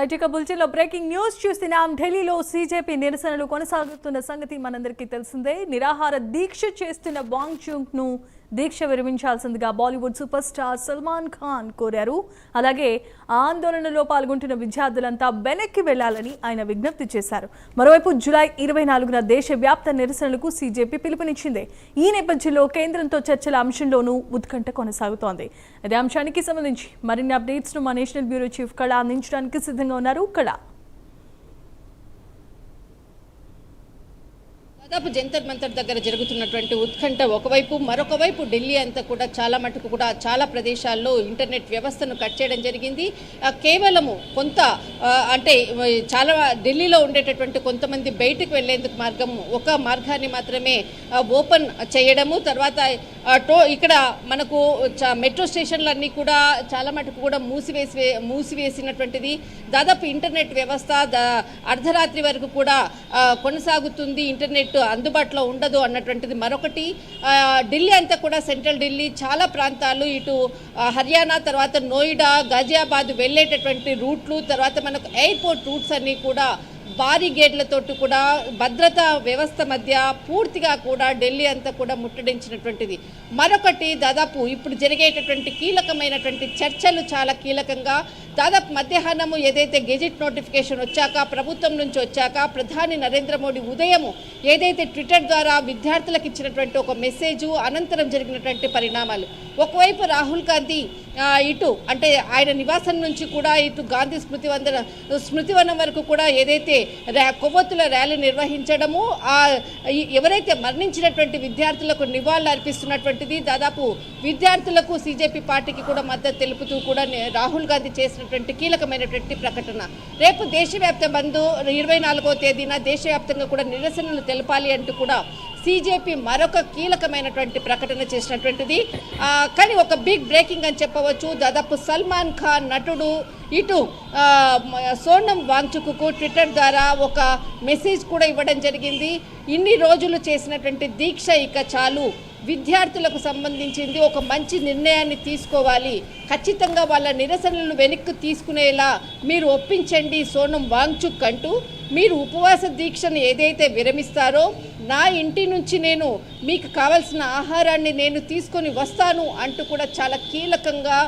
Right ఇక బులెటిన్లో breaking news చూస్తున్నాం. ఢిల్లీలో సీజేపీ నిరసనలు కొనసాగుతున్న సంగతి మనందరికీ తెలిసిందే. నిరాహార దీక్ష చేస్తున్న వాంగ్చుక్ ను దీక్ష విరమించాల్సిందిగా బాలీవుడ్ సూపర్ స్టార్ సల్మాన్ ఖాన్ కోరారు. అలాగే ఆందోళనలో పాల్గొంటున్న విద్యార్థులంతా వెనక్కి వెళ్లాలని ఆయన విజ్ఞప్తి చేశారు. మరోవైపు జూలై 24న దేశవ్యాప్త నిరసనలకు సీజేపీ పిలుపునిచ్చింది. ఈ నేపథ్యంలో కేంద్రంతో చర్చల అంశంలోనూ ఉత్కంఠ కొనసాగుతోంది. అదే అంశానికి సంబంధించి మరిన్ని అప్డేట్స్ ను మా నేషనల్ బ్యూరో చీఫ్ కళ అందించడానికి సిద్ధంగా ఉన్నారు. కళ, దాదాపు జంతర్ మంతర్ దగ్గర జరుగుతున్నటువంటి ఉత్కంఠ ఒకవైపు, మరొక వైపు ఢిల్లీ అంతా కూడా చాలా మటుకు కూడా చాలా ప్రదేశాల్లో ఇంటర్నెట్ వ్యవస్థను కట్ చేయడం జరిగింది. కేవలము కొంత అంటే చాలా ఢిల్లీలో ఉండేటటువంటి కొంతమంది బయటకు వెళ్లేందుకు ఒక మార్గాన్ని మాత్రమే ఓపెన్ చేయడము, తర్వాత ఇక్కడ మనకు మెట్రో స్టేషన్లన్నీ కూడా చాలా మటుకు కూడా మూసివేసినటువంటిది. దాదాపు ఇంటర్నెట్ వ్యవస్థ అర్ధరాత్రి వరకు కూడా కొనసాగుతుంది, ఇంటర్నెట్ అందుబాటులో ఉండదు అన్నటువంటిది మరొకటి. ఢిల్లీ అంతా కూడా సెంట్రల్ ఢిల్లీ చాలా ప్రాంతాలు, ఇటు హర్యానా, తర్వాత నోయిడా, గాజియాబాద్ వెళ్ళేటటువంటి రూట్లు, తర్వాత మనకు ఎయిర్పోర్ట్ రూట్స్ అన్నీ కూడా భారీ గేట్లతోటి కూడా భద్రతా వ్యవస్థ మధ్య పూర్తిగా కూడా ఢిల్లీ అంతా కూడా ముట్టడించినటువంటిది. మరొకటి, దాదాపు ఇప్పుడు జరిగేటటువంటి కీలకమైనటువంటి చర్చలు చాలా కీలకంగా, దాదాపు మధ్యాహ్నము ఏదైతే గెజిట్ నోటిఫికేషన్ వచ్చాక, ప్రభుత్వం నుంచి వచ్చాక, ప్రధాని నరేంద్ర మోడీ ఉదయం ఏదైతే ట్విట్టర్ ద్వారా విద్యార్థులకు ఇచ్చినటువంటి ఒక మెసేజ్ అనంతరం జరిగినటువంటి పరిణామాలు. ఒకవైపు రాహుల్ గాంధీ ఇటు అంటే ఆయన నివాసం నుంచి కూడా ఇటు గాంధీ స్మృతివనం వరకు కూడా ఏదైతే కొవ్వొత్తుల ర్యాలీ నిర్వహించడము, ఎవరైతే మరణించినటువంటి విద్యార్థులకు నివాళులు అర్పిస్తున్నటువంటిది, దాదాపు విద్యార్థులకు సీజేపీ పార్టీకి కూడా మద్దతు తెలుపుతూ కూడా రాహుల్ గాంధీ చేసినటువంటి కీలకమైనటువంటి ప్రకటన. రేపు దేశవ్యాప్త బంద్ 24వ తేదీన దేశవ్యాప్తంగా కూడా నిరసనలు తెలపాలి అంటూ కూడా సీజేపీ మరొక కీలకమైనటువంటి ప్రకటన చేసినటువంటిది. కానీ ఒక బిగ్ బ్రేకింగ్ అని చెప్పవచ్చు. దాదాపు సల్మాన్ ఖాన్ నటుడు ఇటు సోనం వాంగ్చుక్కు ట్విట్టర్ ద్వారా ఒక మెసేజ్ కూడా ఇవ్వడం జరిగింది. ఇన్ని రోజులు చేసినటువంటి దీక్ష ఇక చాలు, విద్యార్థులకు సంబంధించింది ఒక మంచి నిర్ణయాన్ని తీసుకోవాలి, ఖచ్చితంగా వాళ్ళ నిరసనలను వెనక్కి తీసుకునేలా మీరు ఒప్పించండి సోనం వాంగ్చుక్ అంటూ, మీరు ఉపవాస దీక్షను ఏదైతే విరమిస్తారో నా ఇంటి నుంచి నేను మీకు కావాల్సిన ఆహారాన్ని నేను తీసుకొని వస్తాను అంటూ కూడా చాలా కీలకంగా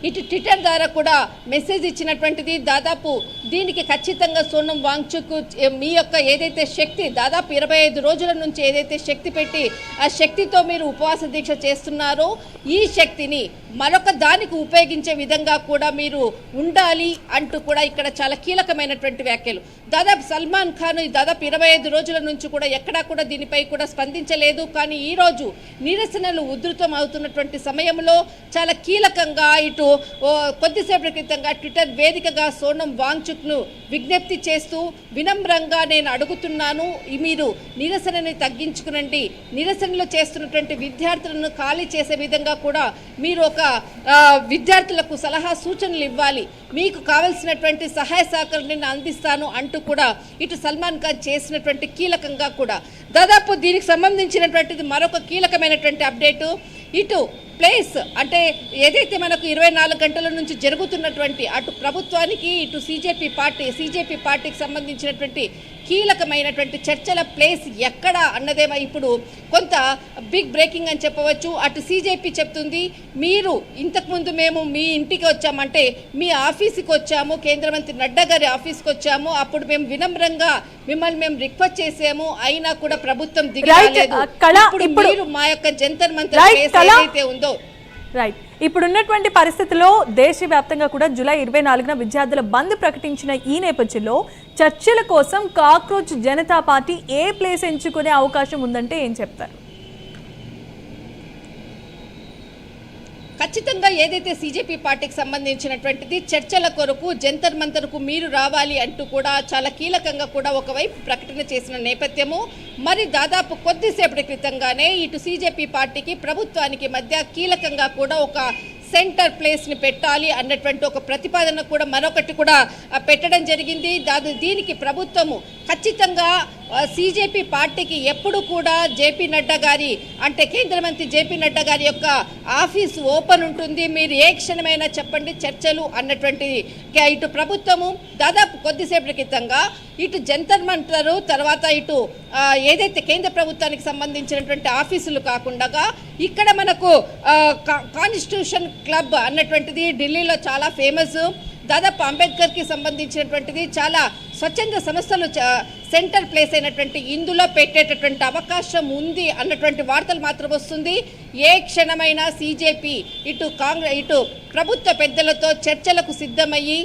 ఇటు ట్విట్టర్ ద్వారా కూడా మెసేజ్ ఇచ్చినటువంటిది. దాదాపు దీనికి ఖచ్చితంగా సోనం వాంగ్చుక్ మీ యొక్క ఏదైతే శక్తి, దాదాపు 25 రోజుల నుంచి ఏదైతే శక్తి పెట్టి ఆ శక్తితో మీరు ఉపవాస దీక్ష చేస్తున్నారో ఈ శక్తిని మరొక దానికి ఉపయోగించే విధంగా కూడా మీరు ఉండాలి అంటూ కూడా ఇక్కడ చాలా కీలకమైనటువంటి వ్యాఖ్యలు. దాదాపు సల్మాన్ ఖాన్ దాదాపు 25 రోజుల నుంచి కూడా ఎక్కడా కూడా దీనిపై కూడా స్పందించలేదు. కానీ ఈరోజు నిరసనలు ఉధృతం అవుతున్నటువంటి సమయంలో చాలా కీలకంగా ఇటు కొద్దిసేపటి క్రితంగా ట్విట్టర్ వేదికగా సోనం వాంగ్చుక్ను విజ్ఞప్తి చేస్తూ, వినమ్రంగా నేను అడుగుతున్నాను, మీరు నిరసనని తగ్గించుకునండి, నిరసనలు చేస్తున్నటువంటి విద్యార్థులను ఖాళీ చేసే విధంగా కూడా మీరు ఒక విద్యార్థులకు సలహా సూచనలు ఇవ్వాలి, మీకు కావలసినటువంటి సహాయ సహకారాన్ని నేను అందిస్తాను అంటూ కూడా ఇటు సల్మాన్ ఖాన్ చేసినటువంటి కీలకంగా కూడా. దాదాపు దీనికి సంబంధించినటువంటిది మరొక కీలకమైనటువంటి అప్డేటు. ఇటు ప్లేస్ అంటే ఏదైతే మనకు 24 గంటల నుంచి జరుగుతున్నటువంటి అటు ప్రభుత్వానికి ఇటు సీజేపీ పార్టీకి సంబంధించినటువంటి కీలకమైనటువంటి చర్చల ప్లేస్ ఎక్కడ అన్నదేమో ఇప్పుడు కొంత బిగ్ బ్రేకింగ్ అని చెప్పవచ్చు. అటు సీజేపీ చెప్తుంది, మీరు ఇంతకుముందు మేము మీ ఇంటికి వచ్చామంటే మీ ఆఫీస్కి వచ్చాము, కేంద్ర మంత్రి నడ్డా గారి ఆఫీస్కి వచ్చాము, అప్పుడు మేము వినమ్రంగా మిమ్మల్ని మేము రిక్వెస్ట్ చేసాము, అయినా కూడా ప్రభుత్వం దిగలేదు. మీరు మా యొక్క జంతర్ మంతర్ కేసు ఏదైతే ఉందో రైట్, ఇప్పుడున్నటువంటి పరిస్థితుల్లో దేశవ్యాప్తంగా కూడా జూలై 24న విద్యార్థుల బంద్ ప్రకటించిన ఈ నేపథ్యంలో చర్చల కోసం కాక్రోచ్ జనతా పార్టీ ఏ ప్లేస్ ఎంచుకునే అవకాశం ఉందంటే ఏం చెప్తారు? ఖచ్చితంగా ఏదైతే సీజేపీ పార్టీకి సంబంధించినటువంటిది చర్చల కొరకు జంతర్ మంతర్కు మీరు రావాలి అంటూ కూడా చాలా కీలకంగా కూడా ఒకవైపు ప్రకటన చేసిన నేపథ్యము. మరి దాదాపు కొద్దిసేపటి క్రితంగానే ఇటు సీజేపీ పార్టీకి ప్రభుత్వానికి మధ్య కీలకంగా కూడా ఒక సెంటర్ ప్లేస్ని పెట్టాలి అన్నటువంటి ఒక ప్రతిపాదన కూడా మరొకటి కూడా పెట్టడం జరిగింది. దీనికి ప్రభుత్వము ఖచ్చితంగా సిజేపీ పార్టీకి ఎప్పుడు కూడా జేపీ నడ్డా గారి అంటే కేంద్ర మంత్రి జేపీ నడ్డా గారి యొక్క ఆఫీసు ఓపెన్ ఉంటుంది, మీరు ఏ క్షణమైనా చెప్పండి చర్చలు అన్నటువంటిది. ఇటు ప్రభుత్వము దాదాపు కొద్దిసేపటి క్రితంగా ఇటు జంతర్ మంతర్ తర్వాత ఇటు ఏదైతే కేంద్ర ప్రభుత్వానికి సంబంధించినటువంటి ఆఫీసులు కాకుండా ఇక్కడ మనకు కాన్స్టిట్యూషన్ క్లబ్ అన్నటువంటిది ఢిల్లీలో చాలా ఫేమస్. దాదాపు అంబేద్కర్కి సంబంధించినటువంటిది చాలా స్వచ్ఛంద సంస్థలు సెంటర్ ప్లేస్ అయినటువంటి ఇందులో పెట్టేటటువంటి అవకాశం ఉంది అన్నటువంటి వార్తలు మాత్రం వస్తుంది. ఏ క్షణమైనా సిజేపీ ఇటు ప్రభుత్వ పెద్దలతో చర్చలకు సిద్ధమయ్యి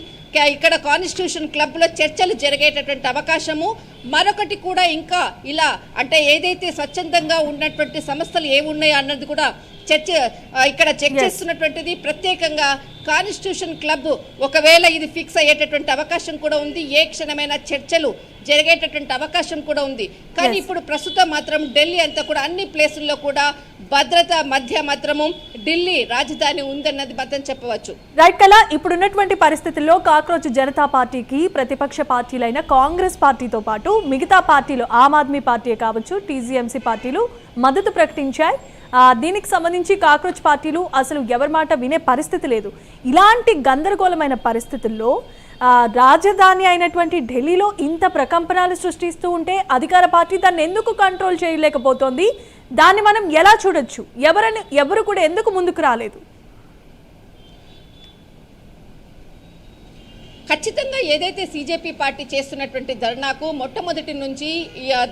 ఇక్కడ కాన్స్టిట్యూషన్ క్లబ్లో చర్చలు జరిగేటటువంటి అవకాశము. మరొకటి కూడా ఇంకా ఇలా అంటే ఏదైతే స్వచ్ఛందంగా ఉన్నటువంటి సంస్థలు ఏమున్నాయో అన్నది కూడా ఇక్కడ చెక్ చేస్తున్నటువంటిది. ప్రత్యేకంగా కాన్స్టిట్యూషన్ క్లబ్ ఒకవేళ ఇది ఫిక్స్ అయ్యేటటువంటి అవకాశం కూడా ఉంది, ఏ క్షణమైన చర్చలు జరిగేటటువంటి అవకాశం కూడా ఉంది. కానీ ఇప్పుడు ప్రస్తుతం మాత్రం ఢిల్లీ అంతా కూడా అన్ని ప్లేసుల్లో కూడా భద్రత మధ్య మాత్రము ఢిల్లీ రాజధాని ఉందన్నది మాత్రం చెప్పవచ్చు. రైట్ కలా, ఇప్పుడు ఉన్నటువంటి పరిస్థితుల్లో కాక్రోచ్ జనతా పార్టీకి ప్రతిపక్ష పార్టీలైన కాంగ్రెస్ పార్టీతో పాటు మిగతా పార్టీలు ఆమ్ ఆద్మీ పార్టీ కావచ్చు, టీజీఎంసీ పార్టీలు మద్దతు ప్రకటించాయి. దీనికి సంబంధించి కాక్రోచ్ పార్టీలు అసలు ఎవరి మాట వినే పరిస్థితి లేదు. ఇలాంటి గందరగోళమైన పరిస్థితుల్లో రాజధాని అయినటువంటి ఢిల్లీలో ఇంత ప్రకంపనలు సృష్టిస్తూ ఉంటే అధికార పార్టీ దాన్ని ఎందుకు కంట్రోల్ చేయలేకపోతోంది? దాన్ని మనం ఎలా చూడొచ్చు? ఎవరు కూడా ఎందుకు ముందుకు రాలేదు? ఖచ్చితంగా ఏదైతే సిజేపీ పార్టీ చేస్తున్నటువంటి ధర్నాకు మొట్టమొదటి నుంచి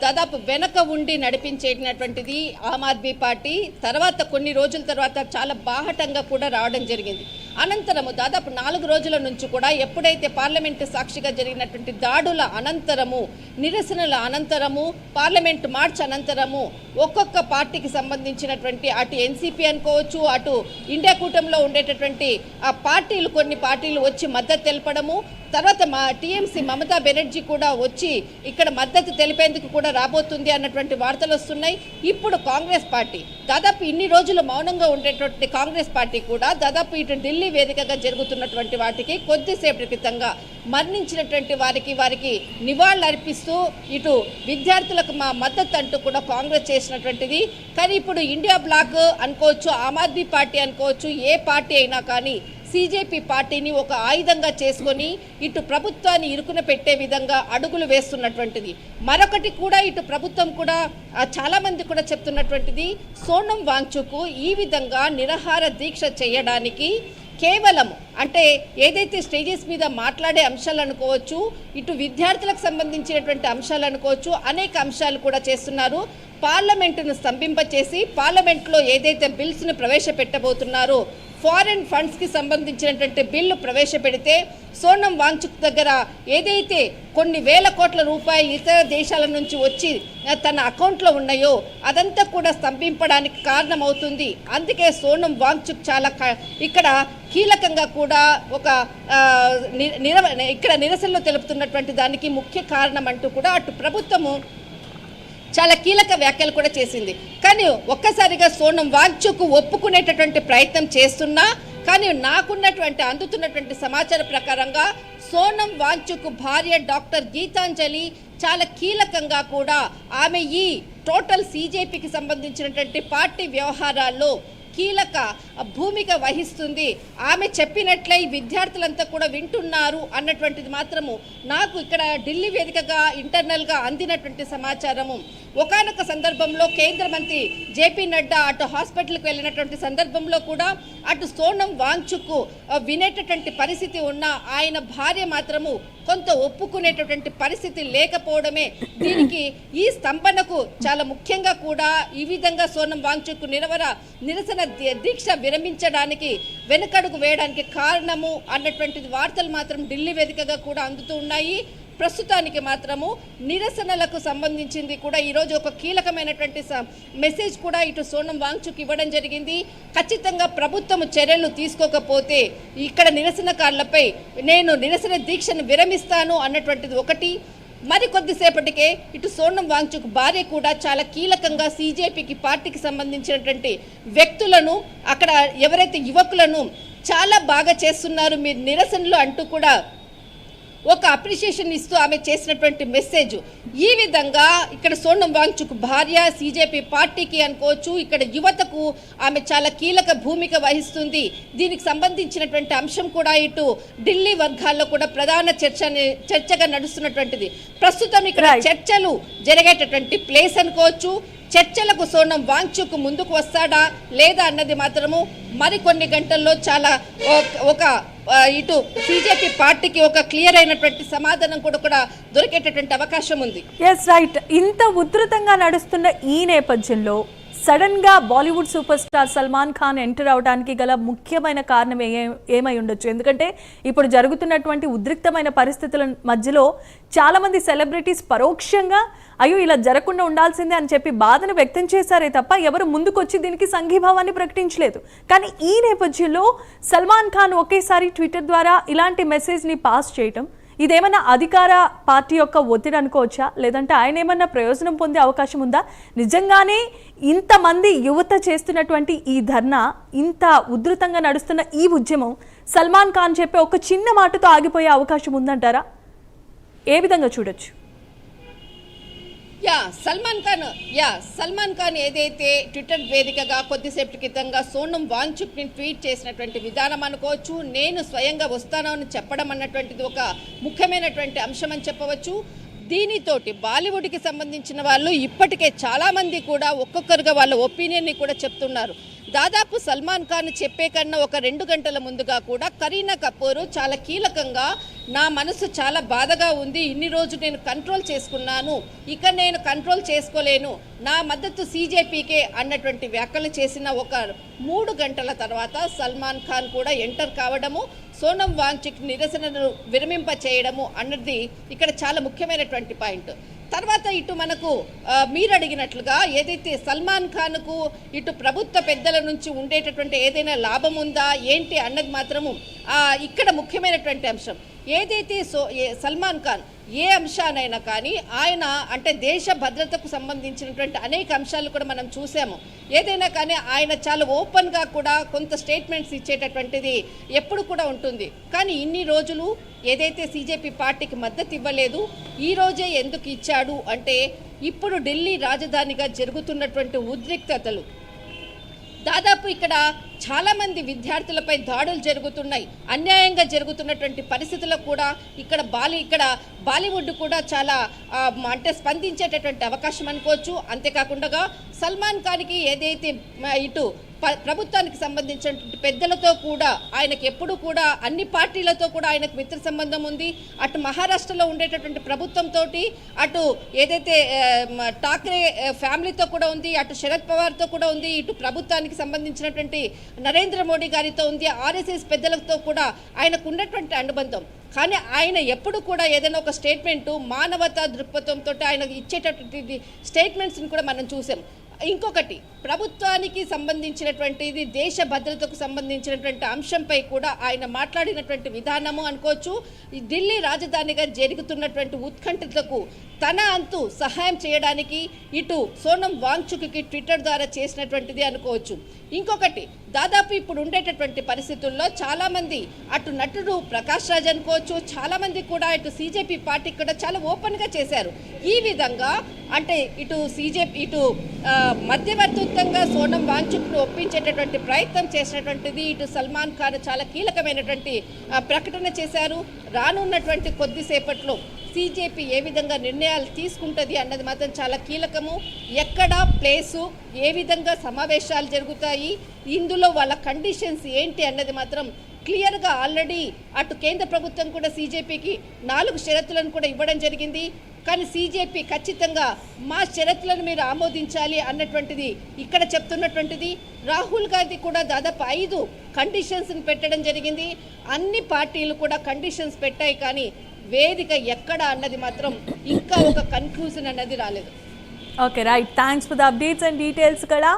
దాదాపు వెనక ఉండి నడిపించేటటువంటిది ఆమ్ ఆద్మీ పార్టీ. తర్వాత కొన్ని రోజుల తర్వాత చాలా బాహటంగా కూడా రావడం జరిగింది. అనంతరము దాదాపు 4 రోజుల నుంచి కూడా ఎప్పుడైతే పార్లమెంటు సాక్షిగా జరిగినటువంటి దాడుల అనంతరము, నిరసనల అనంతరము, పార్లమెంటు మార్చ్ అనంతరము ఒక్కొక్క పార్టీకి సంబంధించినటువంటి అటు ఎన్సీపీ అనుకోవచ్చు, అటు ఇండియా కూటమిలో ఉండేటటువంటి కొన్ని పార్టీలు వచ్చి మద్దతు తెలపడము, తర్వాత మా టీఎంసీ మమతా బెనర్జీ కూడా వచ్చి ఇక్కడ మద్దతు తెలిపేందుకు కూడా రాబోతుంది అన్నటువంటి వార్తలు వస్తున్నాయి. ఇప్పుడు కాంగ్రెస్ పార్టీ దాదాపు ఇన్ని రోజులు మౌనంగా ఉండేటువంటి కాంగ్రెస్ పార్టీ కూడా దాదాపు ఇటు ఢిల్లీ వేదికగా జరుగుతున్నటువంటి వాటికి కొద్దిసేపటి క్రితంగా మరణించినటువంటి వారికి నివాళులు అర్పిస్తూ ఇటు విద్యార్థులకు మా మద్దతు అంటూ కూడా కాంగ్రెస్ చేసినటువంటిది. కానీ ఇప్పుడు ఇండియా బ్లాక్ అనుకోవచ్చు, ఆమ్ ఆద్మీ పార్టీ అనుకోవచ్చు, ఏ పార్టీ అయినా కానీ సిజేపీ పార్టీని ఒక ఆయుధంగా చేసుకొని ఇటు ప్రభుత్వాన్ని ఇరుకున పెట్టే విధంగా అడుగులు వేస్తున్నటువంటిది. మరొకటి కూడా ఇటు ప్రభుత్వం కూడా చాలామంది కూడా చెప్తున్నటువంటిది, సోనం వాంగ్చుక్ ఈ విధంగా నిరాహార దీక్ష చేయడానికి కేవలం అంటే ఏదైతే స్టేజెస్ మీద మాట్లాడే అంశాలు అనుకోవచ్చు, ఇటు విద్యార్థులకు సంబంధించినటువంటి అంశాలు అనుకోవచ్చు, అనేక అంశాలు కూడా చేస్తున్నారు. పార్లమెంటును స్తంభింపచేసి పార్లమెంట్లో ఏదైతే బిల్స్ను ప్రవేశపెట్టబోతున్నారో ఫారెన్ ఫండ్స్కి సంబంధించినటువంటి బిల్లు ప్రవేశపెడితే సోనం వాంగ్చుక్ దగ్గర ఏదైతే కొన్ని వేల కోట్ల రూపాయలు ఇతర దేశాల నుంచి వచ్చి తన అకౌంట్లో ఉన్నాయో అదంతా కూడా స్తంభింపడానికి కారణమవుతుంది. అందుకే సోనం వాంగ్చుక్ చాలా ఇక్కడ కీలకంగా కూడా ఒక ఇక్కడ నిరసనలో తెలుపుతున్నటువంటి దానికి ముఖ్య కారణం అంటూ కూడా అటు ప్రభుత్వము చాలా కీలక వ్యాఖ్యలు కూడా చేసింది. కానీ ఒక్కసారిగా సోనం వాంగ్చుక్ ఒప్పుకునేటటువంటి ప్రయత్నం చేస్తున్నా కానీ అందుతున్నటువంటి సమాచారం ప్రకారంగా సోనం వాంగ్చుక్ భార్య డాక్టర్ గీతాంజలి చాలా కీలకంగా కూడా ఆమె ఈ టోటల్ సిజేపీకి సంబంధించినటువంటి పార్టీ వ్యవహారాల్లో కీలక భూమిక వహిస్తుంది. ఆమె చెప్పినట్లే విద్యార్థులంతా కూడా వింటున్నారు అన్నటువంటిది మాత్రము నాకు ఇక్కడ ఢిల్లీ వేదికగా ఇంటర్నల్గా అందినటువంటి సమాచారము. ఒకానొక సందర్భంలో కేంద్ర మంత్రి జేపీ నడ్డా అటు హాస్పిటల్కి వెళ్ళినటువంటి సందర్భంలో కూడా అటు సోనం వాంగ్చుక్ వినేటటువంటి పరిస్థితి ఉన్న ఆయన భార్య మాత్రము కొంత ఒప్పుకునేటటువంటి పరిస్థితి లేకపోవడమే దీనికి ఈ స్తంభనకు చాలా ముఖ్యంగా కూడా ఈ విధంగా సోనం వాంగ్చుక్ నిరసన దీక్ష విరమించడానికి వెనకడుగు వేయడానికి కారణము అన్నటువంటి వార్తలు మాత్రం ఢిల్లీ వేదికగా కూడా అందుతూ ఉన్నాయి. ప్రస్తుతానికి మాత్రము నిరసనలకు సంబంధించింది కూడా ఈరోజు ఒక కీలకమైనటువంటి మెసేజ్ కూడా ఇటు సోనం వాంగ్చుక్ ఇవ్వడం జరిగింది. ఖచ్చితంగా ప్రభుత్వం చర్యలు తీసుకోకపోతే ఇక్కడ నిరసనకారులపై నేను నిరసన దీక్షను విరమిస్తాను అన్నటువంటిది ఒకటి. మరి కొద్దిసేపటికే ఇటు సోనం వాంగ్చుక్ భార్య కూడా చాలా కీలకంగా సిజేపీకి పార్టీకి సంబంధించినటువంటి వ్యక్తులను అక్కడ ఎవరైతే యువకులను చాలా బాగా చేస్తున్నారు మీరు నిరసనలు అంటూ కూడా ఒక అప్రిషియేషన్ ఇస్తూ ఆమె చేసినటువంటి మెసేజ్. ఈ విధంగా ఇక్కడ సోనం వాంగ్చుక్ భార్య సీజేపీ పార్టీకి అనుకోవచ్చు, ఇక్కడ యువతకు ఆమె చాలా కీలక భూమిక వహిస్తుంది. దీనికి సంబంధించినటువంటి అంశం కూడా ఇటు ఢిల్లీ వర్గాల్లో కూడా ప్రధాన చర్చగా నడుస్తున్నటువంటిది. ప్రస్తుతం ఇక్కడ చర్చలు జరిగేటటువంటి ప్లేస్ అనుకోవచ్చు. చర్చలకు సోనం వాంగ్చుక్ ముందుకు వస్తాడా లేదా అన్నది మాత్రము మరికొన్ని గంటల్లో చాలా ఒక ఇటు బీజేపీ పార్టీకి ఒక క్లియర్ అయినటువంటి సమాధానం కూడా దొరికేటటువంటి అవకాశం ఉంది. Yes right. ఇంత ఉధృతంగా నడుస్తున్న ఈ నేపథ్యంలో సడన్ గా Bollywood super star Salman Khan enter అవడానికి గల ముఖ్యమైన కారణం ఏమై ఉండొచ్చు? ఎందుకంటే ఇప్పుడు జరుగుతున్నటువంటి ఉద్రిక్తమైన పరిస్థితుల మధ్యలో చాలా మంది సెలబ్రిటీస్ పరోక్షంగా అయ్యో ఇలా జరగకుండా ఉండాల్సిందే అని చెప్పి బాధను వ్యక్తం చేశారే తప్ప ఎవరు ముందుకొచ్చి దీనికి సంఘీభావాన్ని ప్రకటించలేదు. కానీ ఈ నేపథ్యంలో సల్మాన్ ఖాన్ ఒకేసారి ట్విట్టర్ ద్వారా ఇలాంటి మెసేజ్ని పాస్ చేయటం, ఇదేమన్నా అధికార పార్టీ యొక్క ఒత్తిడి అనుకోవచ్చా, లేదంటే ఆయన ఏమన్నా ప్రయోజనం పొందే అవకాశం ఉందా? నిజంగానే ఇంతమంది యువత చేస్తున్నటువంటి ఈ ధర్నా, ఇంత ఉధృతంగా నడుస్తున్న ఈ ఉద్యమం సల్మాన్ ఖాన్ చెప్పే ఒక చిన్న మాటతో ఆగిపోయే అవకాశం ఉందంటారా? ఏ విధంగా చూడొచ్చు? సల్మాన్ ఖాన్ ఏదైతే ట్విట్టర్ వేదికగా కొద్దిసేపటి క్రితంగా సోనం వాంగ్చుక్ ని ట్వీట్ చేసినటువంటి విధానం అనుకోవచ్చు, నేను స్వయంగా వస్తానని చెప్పడం అన్నటువంటిది ఒక ముఖ్యమైనటువంటి అంశం అని చెప్పవచ్చు. దీనితోటి బాలీవుడ్కి సంబంధించిన వాళ్ళు ఇప్పటికే చాలామంది కూడా ఒక్కొక్కరుగా వాళ్ళ ఒపీనియన్ని కూడా చెప్తున్నారు. దాదాపు సల్మాన్ ఖాన్ చెప్పే కన్నా ఒక 2 గంటల ముందుగా కూడా కరీనా కపూర్ చాలా కీలకంగా నా మనసు చాలా బాధగా ఉంది, ఇన్ని రోజులు నేను కంట్రోల్ చేసుకున్నాను, ఇక నేను కంట్రోల్ చేసుకోలేను, నా మద్దతు సీజేపీకే అన్నటువంటి వ్యాఖ్యలు చేసిన ఒక 3 గంటల తర్వాత సల్మాన్ ఖాన్ కూడా ఎంటర్ కావడము, సోనం వాంగ్చుక్ నిరసనను విరమింప చేయడము అన్నది ఇక్కడ చాలా ముఖ్యమైనటువంటి పాయింట్. తర్వాత ఇటు మనకు మీరు అడిగినట్లుగా ఏదైతే సల్మాన్ ఖాన్కు ఇటు ప్రభుత్వ పెద్దల నుంచి ఉండేటటువంటి ఏదైనా లాభం ఉందా ఏంటి అన్నది మాత్రము ఇక్కడ ముఖ్యమైనటువంటి అంశం. ఏదైతే సల్మాన్ ఖాన్ ఏ అంశానైనా కానీ ఆయన అంటే దేశ భద్రతకు సంబంధించినటువంటి అనేక అంశాలు కూడా మనం చూసాము. ఏదైనా కానీ ఆయన చాలా ఓపెన్గా కూడా కొంత స్టేట్మెంట్స్ ఇచ్చేటటువంటిది ఎప్పుడు కూడా ఉంటుంది. కానీ ఇన్ని రోజులు ఏదైతే సీజేపీ పార్టీకి మద్దతు ఇవ్వలేదు, ఈ రోజే ఎందుకు ఇచ్చాడు అంటే ఇప్పుడు ఢిల్లీ రాజధానిగా జరుగుతున్నటువంటి ఉద్రిక్తతలు, దాదాపు ఇక్కడ చాలామంది విద్యార్థులపై దాడులు జరుగుతున్నాయి, అన్యాయంగా జరుగుతున్నటువంటి పరిస్థితులకు కూడా ఇక్కడ బాలీవుడ్ కూడా చాలా అంటే స్పందించేటటువంటి అవకాశం అనుకోవచ్చు. అంతేకాకుండా సల్మాన్ ఖాన్కి ఏదైతే ఇటు ప్రభుత్వానికి సంబంధించినటువంటి పెద్దలతో కూడా ఆయనకి ఎప్పుడు కూడా అన్ని పార్టీలతో కూడా ఆయనకు మిత్ర సంబంధం ఉంది. అటు మహారాష్ట్రలో ఉండేటటువంటి ప్రభుత్వంతో, అటు ఏదైతే ఠాక్రే ఫ్యామిలీతో కూడా ఉంది, అటు శరద్ పవార్తో కూడా ఉంది, ఇటు ప్రభుత్వానికి సంబంధించినటువంటి నరేంద్ర మోడీ గారితో ఉంది, ఆర్ఎస్ఎస్ పెద్దలతో కూడా ఆయనకు ఉన్నటువంటి అనుబంధం. కానీ ఆయన ఎప్పుడు కూడా ఏదైనా ఒక స్టేట్మెంటు మానవతా దృక్పథంతో ఆయన ఇచ్చేటటువంటి స్టేట్మెంట్స్ని కూడా మనం చూసాం. ఇంకొకటి ప్రభుత్వానికి సంబంధించినటువంటిది దేశ భద్రతకు సంబంధించినటువంటి అంశంపై కూడా ఆయన మాట్లాడినటువంటి విధానము అనుకోవచ్చు. ఈ ఢిల్లీ రాజధానిగా జరుగుతున్నటువంటి ఉత్కంఠతకు తన అంతు సహాయం చేయడానికి ఇటు సోనం వాంగ్చుక్కి ట్విట్టర్ ద్వారా చేసినటువంటిది అనుకోవచ్చు. ఇంకొకటి దాదాపు ఇప్పుడు ఉండేటటువంటి పరిస్థితుల్లో చాలామంది అటు నటుడు ప్రకాష్ రాజ్ అనుకోవచ్చు, చాలామంది కూడా ఇటు సీజేపీ పార్టీకి కూడా చాలా ఓపెన్గా చేశారు. ఈ విధంగా అంటే ఇటు మధ్యవర్తిత్వంగా సోనం వాంగ్చుక్ను ఒప్పించేటటువంటి ప్రయత్నం చేసినటువంటిది ఇటు సల్మాన్ ఖాన్ చాలా కీలకమైనటువంటి ప్రకటన చేశారు. రానున్నటువంటి కొద్దిసేపట్లో సీజేపీ ఏ విధంగా నిర్ణయాలు తీసుకుంటుంది అన్నది మాత్రం చాలా కీలకము. ఎక్కడ ప్లేసు, ఏ విధంగా సమావేశాలు జరుగుతాయి, ఇందులో వాళ్ళ కండిషన్స్ ఏంటి అన్నది మాత్రం క్లియర్గా ఆల్రెడీ అటు కేంద్ర ప్రభుత్వం కూడా సీజేపీకి 4 షరతులను కూడా ఇవ్వడం జరిగింది. కానీ సీజేపీ ఖచ్చితంగా మా షరతులను మీరు ఆమోదించాలి అన్నటువంటిది ఇక్కడ చెప్తున్నటువంటిది. రాహుల్ గాంధీ కూడా దాదాపు 5 కండిషన్స్ని పెట్టడం జరిగింది. అన్ని పార్టీలు కూడా కండిషన్స్ పెట్టాయి, కానీ వేదిక ఎక్కడ అన్నది మాత్రం ఇంకా ఒక కన్క్లూజన్ అన్నది రాలేదు. Okay right, thanks for the updates and details. కూడా